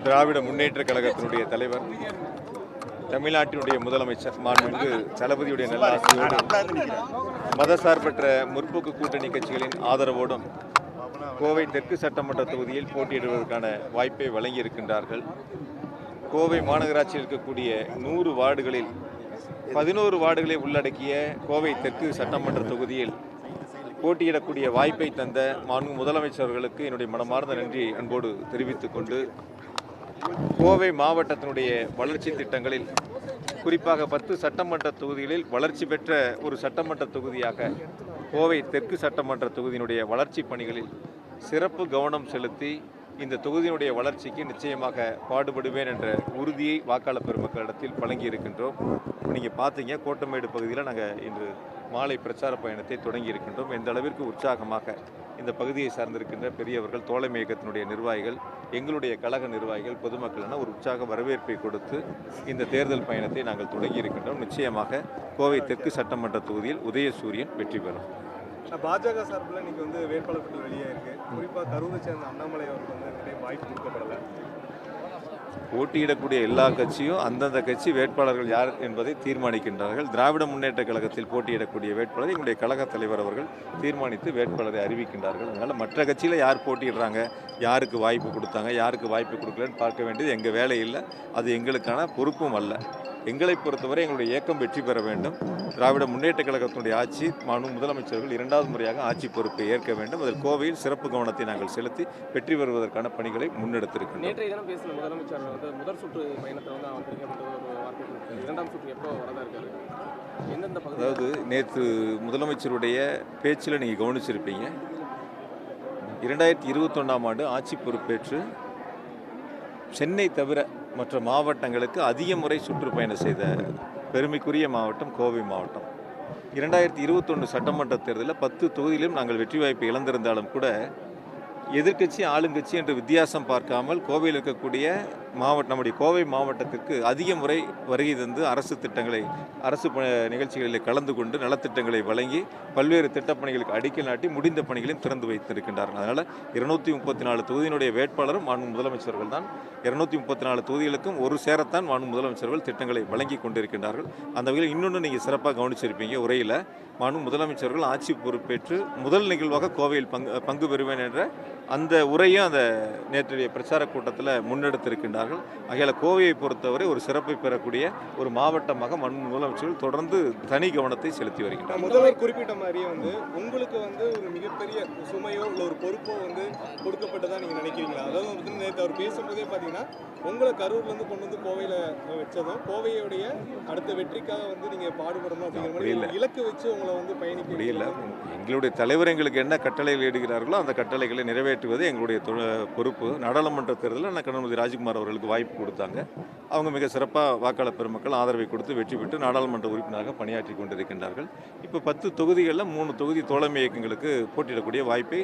திராவிட முன்னேற்ற கழகத்தினுடைய தலைவர், தமிழ்நாட்டினுடைய முதலமைச்சர் மாண்புமிகு தளபதியுடைய நல்லாசியோடு மதசார்பற்ற முற்போக்கு கூட்டணி கட்சிகளின் ஆதரவோடும் கோவை தெற்கு சட்டமன்ற தொகுதியில் போட்டியிடுவதற்கான வாய்ப்பை வழங்கியிருக்கின்றார்கள். கோவை மாநகராட்சியில் இருக்கக்கூடிய 100 வார்டுகளில் 11 வார்டுகளை உள்ளடக்கிய கோவை தெற்கு சட்டமன்ற தொகுதியில் போட்டியிடக்கூடிய வாய்ப்பை தந்த மாண்பு முதலமைச்சர்களுக்கு என்னுடைய மனமார்ந்த நன்றி அன்போடு தெரிவித்துக் கொண்டு, கோவை மாவட்டத்தினுடைய வளர்ச்சி திட்டங்களில் குறிப்பாக 10 சட்டமன்ற தொகுதிகளில் வளர்ச்சி பெற்ற ஒரு சட்டமன்ற தொகுதியாக கோவை தெற்கு சட்டமன்ற தொகுதியினுடைய வளர்ச்சி பணிகளில் சிறப்பு கவனம் செலுத்தி இந்த தொகுதியினுடைய வளர்ச்சிக்கு நிச்சயமாக பாடுபடுவேன் என்ற உறுதியை வாக்காளர் பெருமக்களிடத்தில் வழங்கி இருக்கின்றோம். நீங்கள் பார்த்தீங்க, கோட்டமேடு பகுதியில் நாங்கள் இன்று மாலை பிரச்சார பயணத்தை தொடங்கி இருக்கின்றோம். எந்த அளவிற்கு உற்சாகமாக இந்த பகுதியை சார்ந்திருக்கின்ற பெரியவர்கள், தோழமை இயக்கத்தினுடைய நிர்வாகிகள், எங்களுடைய கழக நிர்வாகிகள், பொதுமக்கள் என ஒரு உற்சாக வரவேற்பை கொடுத்து இந்த தேர்தல் பயணத்தை நாங்கள் தொடங்கி இருக்கின்றோம். நிச்சயமாக கோவை தெற்கு சட்டமன்ற தொகுதியில் உதயசூரியன் வெற்றி பெறும். பாஜக சார்பில் இன்னைக்கு வேட்பாளர் பட்டியல் வெளியே இருக்கு. குறிப்பாக கரூரை சேர்ந்த அண்ணாமலை அவருக்கு நிறைய வாய்ப்பு கொடுக்கப்படலை. போட்டியிடக்கூடிய எல்லா கட்சியும் அந்தந்த கட்சி வேட்பாளர்கள் யார் என்பதை தீர்மானிக்கின்றார்கள். திராவிட முன்னேற்ற கழகத்தில் போட்டியிடக்கூடிய வேட்பாளரை எங்களுடைய கழக தலைவர் அவர்கள் தீர்மானித்து வேட்பாளரை அறிவிக்கின்றார்கள். அதனால் மற்ற கட்சியில் யார் போட்டியிடுறாங்க, யாருக்கு வாய்ப்பு கொடுத்தாங்க, யாருக்கு வாய்ப்பு கொடுக்கலன்னு பார்க்க வேண்டியது எங்கள் வேலை இல்லை. அது எங்களுக்கான பொறுப்பும் அல்ல. எங்களை பொறுத்தவரை எங்களுடைய இயக்கம் வெற்றி பெற வேண்டும். திராவிட முன்னேற்ற கழகத்தினுடைய ஆட்சி முதலமைச்சர்கள் 2வது முறையாக ஆட்சி பொறுப்பை ஏற்க வேண்டும். அதில் கோவையில் சிறப்பு கவனத்தை நாங்கள் செலுத்தி வெற்றி பெறுவதற்கான பணிகளை முன்னெடுத்திருக்கிறோம். நேற்றைய தினம் பேசின முதலமைச்சர் முதல் சுற்று பயணத்தை இரண்டாம் சுற்று எப்போ வரதா இருக்காரு? எந்தெந்த பகுதி? அதாவது நேற்று முதலமைச்சருடைய பேச்சில் நீங்கள் கவனிச்சிருப்பீங்க. 2021ஆம் ஆண்டு ஆட்சி பொறுப்பேற்று சென்னை தவிர மற்ற மாவட்டங்களுக்கு அதிக முறை சுற்றுப்பயணம் செய்த பெருமைக்குரிய மாவட்டம் கோவை மாவட்டம். 2021 சட்டமன்ற தேர்தலில் 10 தொகுதியிலும் நாங்கள் வெற்றி வாய்ப்பை இழந்திருந்தாலும் கூட எதிர்க்கட்சி ஆளுங்கட்சி என்று வித்தியாசம் பார்க்காமல் கோவையில் இருக்கக்கூடிய நம்முடைய கோவை மாவட்டத்திற்கு அதிக முறை வருகை தந்து அரசு திட்டங்களை, அரசு நிகழ்ச்சிகளில் கலந்து கொண்டு நலத்திட்டங்களை வழங்கி பல்வேறு திட்டப்பணிகளுக்கு அடிக்கல் நாட்டி முடிந்த பணிகளையும் திறந்து வைத்திருக்கின்றார்கள். அதனால் 234 தொகுதியினுடைய வேட்பாளரும் மாண்பு முதலமைச்சர்கள் தான். 234 தொகுதிகளுக்கும் ஒரு சேரத்தான் மாண்பு முதலமைச்சர்கள் திட்டங்களை வழங்கி கொண்டிருக்கின்றார்கள். அந்த வகையில் இன்னொன்று நீங்கள் சிறப்பாக கவனிச்சிருப்பீங்க, உரையில் மாண்பு முதலமைச்சர்கள் ஆட்சி பொறுப்பேற்று முதல் நிகழ்வாக கோவையில் பங்கு பெறுவேன் என்ற அந்த உரையும் அந்த நேற்றைய பிரச்சார கூட்டத்தில் முன்னெடுத்திருக்கின்றார்கள். ஆகையால் கோவையை பொறுத்தவரை ஒரு சிறப்பை பெறக்கூடிய ஒரு மாவட்டமாக முதலமைச்சர்கள் தொடர்ந்து தனி கவனத்தை செலுத்தி வருகின்றனர். முதல்வர் குறிப்பிட்ட மாதிரியே உங்களுக்கு ஒரு மிகப்பெரிய சுமையோ இல்லை ஒரு பொறுப்போ கொடுக்கப்பட்டதா நீங்கள் நினைக்கிறீங்களா? அதாவது நேற்று அவர் பேசும்போதே பார்த்தீங்கன்னா உங்களை கரூர்லேருந்து கொண்டு வந்து கோவையில் வச்சதும் கோவையுடைய அடுத்த வெற்றிக்காக நீங்கள் பாடுபடணும் அப்படிங்கிற மாதிரி இலக்கு வச்சு உங்களை பயணிக்க முடியல. எங்களுடைய தலைவர் எங்களுக்கு என்ன கட்டளைகள் இடுகிறார்களோ அந்த கட்டளைகளை நிறைவேற்றுவது எங்களுடைய பொறுப்பு. நாடாளுமன்ற தேர்தலில் கருணாநிதி ராஜ்குமார் அவர்களுக்கு வாய்ப்பு கொடுத்தாங்க. அவங்க மிக சிறப்பாக வாக்காளர் பெருமக்கள் ஆதரவை கொடுத்து வெற்றி பெற்று நாடாளுமன்ற உறுப்பினராக பணியாற்றி கொண்டிருக்கின்றார்கள். இப்போ 10 தொகுதிகளில் 3 தொகுதி தோழமை இயக்கங்களுக்கு போட்டியிடக்கூடிய வாய்ப்பை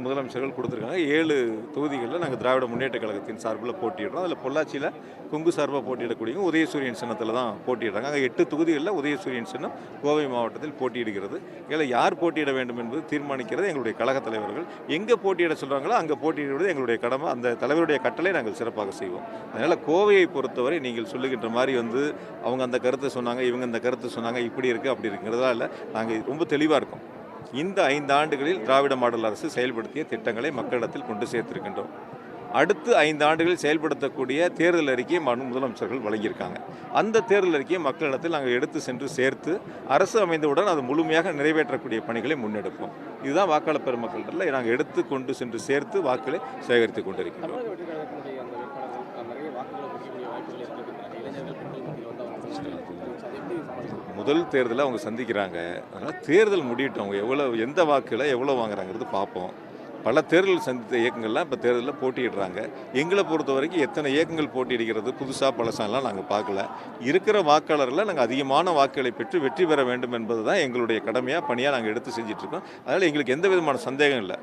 முதலமைச்சர்கள் கொடுத்துருக்காங்க. 7 தொகுதிகளில் நாங்கள் திராவிட முன்னேற்ற கழகத்தின் சார்பில் போட்டியிடுறோம். அதில் பொள்ளாச்சியில் கொங்கு சார்பாக போட்டியிடக்கூடிய உதயசூரியன் சின்னத்தில் தான் போட்டியிடுறாங்க. அங்கே 8 தொகுதிகளில் உதயசூரியன் சின்னம் கோவை மாவட்டத்தில் போட்டியிடுகிறது. இதில் யார் போட்டியிட வேண்டும் என்பது தீர்மானிக்கிறது எங்களுடைய கழக தலைவர்கள். எங்கே போட்டியிட சொல்கிறாங்களோ அங்கே போட்டியிடுவது எங்களுடைய கடமை. அந்த தலைவருடைய கட்டளை நாங்கள் சிறப்பாக செய்வோம். அதனால் கோவையை பொறுத்தவரை நீங்கள் சொல்லுகின்ற மாதிரி அவங்க அந்த கருத்தை சொன்னாங்க, இவங்க அந்த கருத்தை சொன்னாங்க, இப்படி இருக்குது அப்படி இருக்குங்கிறதா இல்லை. நாங்கள் ரொம்ப தெளிவாக இருக்கோம். இந்த 5 ஆண்டுகளில் திராவிட மாடல் அரசு செயல்படுத்திய திட்டங்களை மக்களிடத்தில் கொண்டு சேர்த்திருக்கின்றோம். அடுத்து 5 ஆண்டுகளில் செயல்படுத்தக்கூடிய தேர்தல் அறிக்கையை முதலமைச்சர்கள் வழங்கியிருக்காங்க. அந்த தேர்தல் அறிக்கையை மக்களிடத்தில் நாங்கள் எடுத்து சென்று சேர்த்து அரசு அமைந்தவுடன் அது முழுமையாக நிறைவேற்றக்கூடிய பணிகளை முன்னெடுப்போம். இதுதான் வாக்காளர் பெருமக்களிடத்தில் நாங்கள் எடுத்து கொண்டு சென்று சேர்த்து வாக்குகளை சேகரித்து கொண்டிருக்கிறோம். முதல் தேர்தலை அவங்க சந்திக்கிறாங்க. அதனால் தேர்தல் முடியட்டும், அவங்க எந்த வாக்குகளை எவ்வளோ வாங்குறாங்கிறது பார்ப்போம். பல தேர்தல் சந்தித்த இயக்கங்கள்லாம் இப்போ தேர்தலில் போட்டியிடுறாங்க. எங்களை பொறுத்த வரைக்கும் எத்தனை இயக்கங்கள் போட்டியிடுகிறது புதுசாக பழசாலாம் நாங்கள் பார்க்கல. இருக்கிற வாக்காளர்களை நாங்கள் அதிகமான வாக்குகளை பெற்று வெற்றி பெற வேண்டும் என்பது தான் எங்களுடைய கடமையாக பணியாக நாங்கள் எடுத்து செஞ்சிட்ருக்கோம். அதனால் எங்களுக்கு எந்த விதமான சந்தேகம் இல்லை.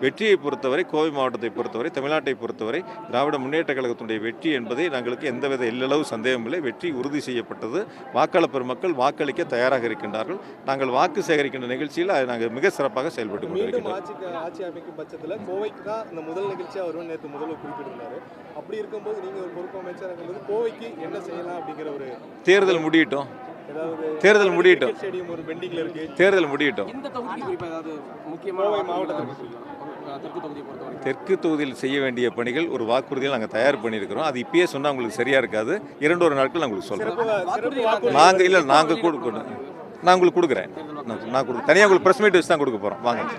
வெற்றியை பொறுத்தவரை, கோவை மாவட்டத்தை பொறுத்தவரை, தமிழ்நாட்டை பொறுத்தவரை திராவிட முன்னேற்ற கழகத்தினுடைய வெற்றி என்பதை நாங்களுக்கு எந்தவித எல்லளவு சந்தேகம் இல்லை. வெற்றி உறுதி செய்யப்பட்டது. வாக்காளர் பெருமக்கள் வாக்களிக்க தயாராக இருக்கின்றார்கள். நாங்கள் வாக்கு சேகரிக்கின்ற நிகழ்ச்சியில் நாங்கள் மிக சிறப்பாக செயல்பட்டு மீண்டும் கொண்டிருக்கிறோம். ஆட்சி அமைக்கும் பட்சத்தில் கோவைக்கு தான் இந்த முதல் நிகழ்ச்சியாக வரும்னு நேற்று முதல்வர் குறிப்பிட்டிருந்தாரு. அப்படி இருக்கும்போது நீங்கள் ஒரு பொறுப்பு அமைச்சர் இருக்கும்போது கோவைக்கு என்ன செய்யலாம் அப்படிங்கிற ஒரு தேர்தல் முடியட்டும். ஏதாவது தேர்தல் முடியட்டும். ஸ்டேடியம் ஒரு பெண்டிங்ல இருக்கு. தேர்தல் முடியட்டும். இந்த தொகுதிக்கு குறிப்பாக ஏதாவது முக்கியமான கோவை மாவட்டத்திற்கு தெற்கு தொகுதியை பொறுத்தவரை தெற்கு தொகுதியில் செய்ய வேண்டிய பணிகள் ஒரு வாக்குறுதியில் நாங்கள் தயார் பண்ணியிருக்கிறோம். அது இப்பயே சொன்னால் உங்களுக்கு சரியாக இருக்காது. 2 நாட்கள் நான் உங்களுக்கு சொல்கிறேன். சிறப்பு வாக்குறுதி நாங்கள் உங்களுக்கு கொடுக்குறேன். நான் உங்களுக்கு தனியாக உங்களுக்கு ப்ரெஸ் மீட் வச்சு தான் கொடுக்க போகிறோம். வாங்க.